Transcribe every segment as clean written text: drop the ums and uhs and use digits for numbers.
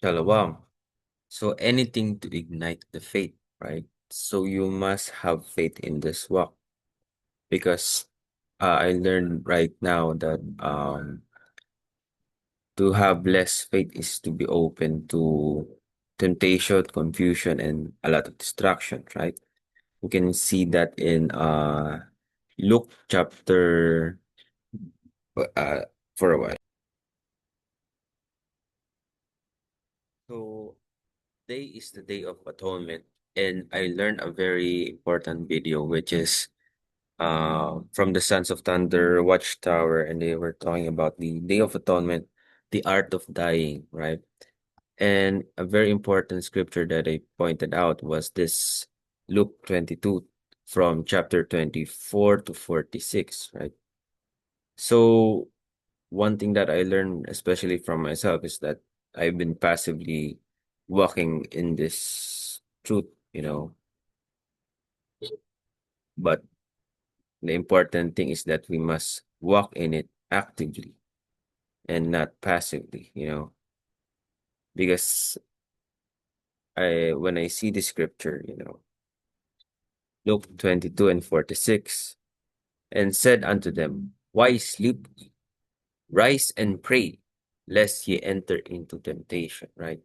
Shalom. So anything to ignite the faith, right? So you must have faith in this walk because I learned right now that to have less faith is to be open to temptation, confusion, and a lot of distraction, right? You can see that in Luke chapter uh for a while. So day is the Day of Atonement, and I learned a very important video, which is from the Sons of Thunder Watchtower, and they were talking about the Day of Atonement, the art of dying, right? And a very important scripture that I pointed out was this Luke 22 from chapter 24 to 46, right? So one thing that I learned, especially from myself, is that I've been passively walking in this truth, but the important thing is that we must walk in it actively and not passively, because when I see the scripture, Luke 22 and 46, and said unto them, why sleep ye? Rise and pray, lest ye enter into temptation, right?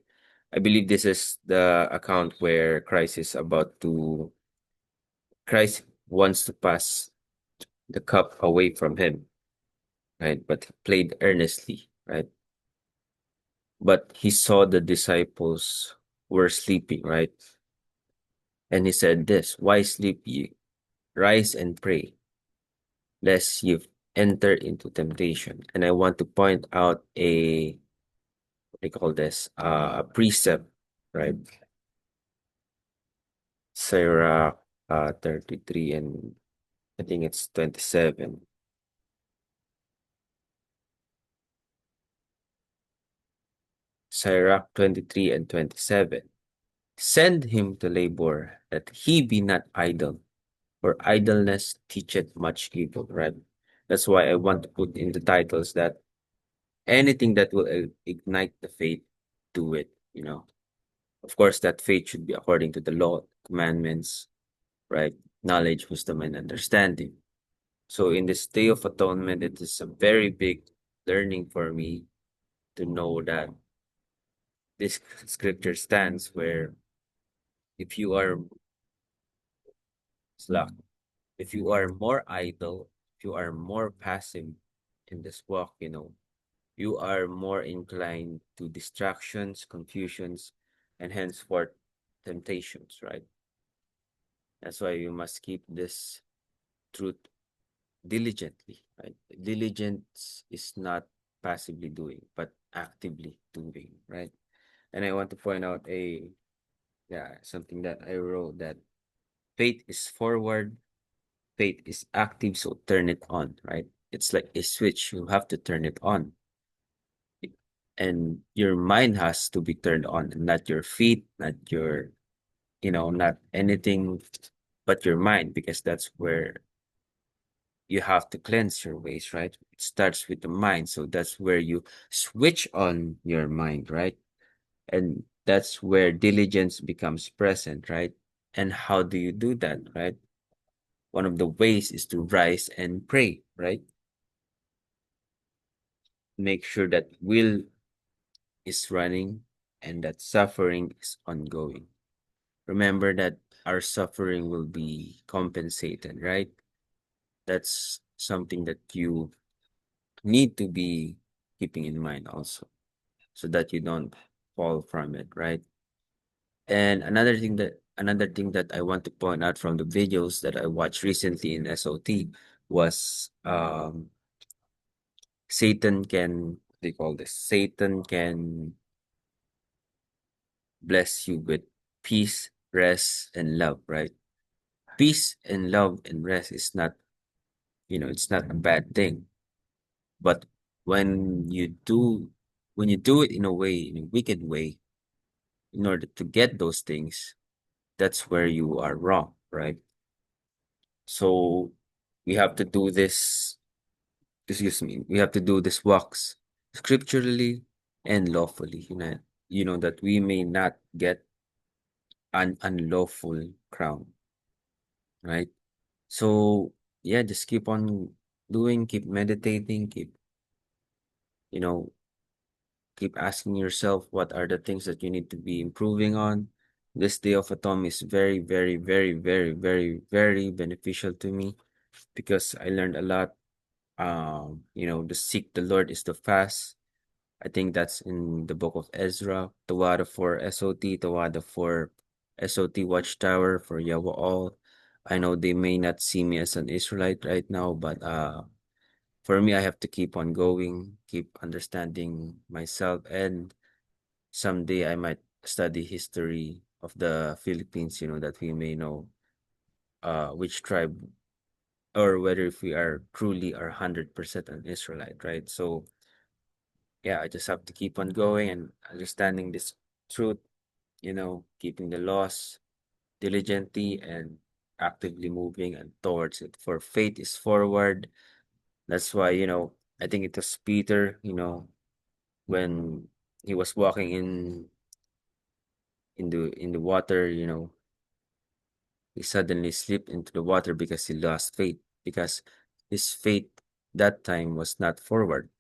I believe this is the account where Christ wants to pass the cup away from him, right? But he played earnestly, right? But he saw the disciples were sleeping, right? And he said this, why sleep ye? Rise and pray, lest ye enter into temptation. And I want to point out what do you call this? A precept, right? Sirach 33 and I think it's 27. Sirach 23 and 27. Send him to labor, that he be not idle, for idleness teacheth much evil, right? That's why I want to put in the titles that anything that will ignite the faith, do it. Of course, that faith should be according to the law, commandments, right? Knowledge, wisdom, and understanding. So in this Day of Atonement, it is a very big learning for me to know that this scripture stands where if you are slack, if you are more idle, if you are more passive in this walk, you are more inclined to distractions, confusions, and henceforth temptations, right? That's why you must keep this truth diligently, right? Diligence is not passively doing, but actively doing, right? And I want to point out something that I wrote that faith is forward, faith is active, so turn it on, right? It's like a switch, you have to turn it on. And your mind has to be turned on, not your feet, not anything but your mind, because that's where you have to cleanse your ways, right? It starts with the mind. So that's where you switch on your mind, right? And that's where diligence becomes present, right? And how do you do that, right? One of the ways is to rise and pray, right? Make sure that will is running and that suffering is ongoing. Remember that our suffering will be compensated, right? That's something that you need to be keeping in mind also, so that you don't fall from it, right? And another thing that I want to point out from the videos that I watched recently in SOT was Satan can they call this Satan can bless you with peace, rest, and love, right? Peace and love and rest is it's not a bad thing. But when you do when you do it in a way, in a wicked way, in order to get those things, that's where you are wrong, right? So we have to do this, excuse me, we have to do this walks scripturally and lawfully, that we may not get an unlawful crown, right? So yeah, just keep on doing, keep meditating, you know, keep asking yourself what are the things that you need to be improving on. This day of atonement is very, very, very, very, very, very beneficial to me because I learned a lot. The seek the Lord is the fast. I think that's in the book of Ezra. Tawada for SOT, Tawada for SOT Watchtower for Yahweh all. I know they may not see me as an Israelite right now, but for me, I have to keep on going, keep understanding myself, and someday I might study history of the Philippines, that we may know which tribe or whether if we are truly are 100% an Israelite, right? So yeah, I just have to keep on going and understanding this truth, keeping the laws diligently and actively moving and towards it. For faith is forward. That's why, I think it was Peter, when he was walking in the water, he suddenly slipped into the water because he lost faith, because his faith that time was not forward.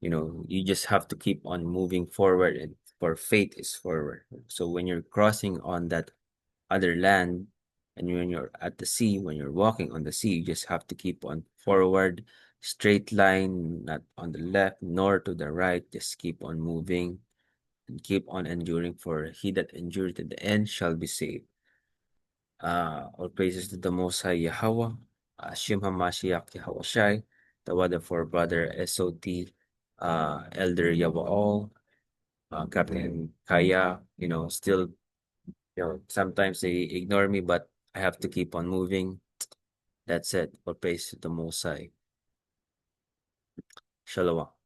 You just have to keep on moving forward, and for faith is forward. So when you're crossing on that other land, and when you're at the sea, when you're walking on the sea, you just have to keep on forward, straight line, not on the left nor to the right. Just keep on moving and keep on enduring, for he that endures to the end shall be saved. All praises to the Most High Yahweh, Shem HaMashiach Yahweh Shai, the Wada for Brother SOT, Elder Yahweh, Captain Kaya, still, sometimes they ignore me, but I have to keep on moving. That's it. All praise to the Most High. Shalom.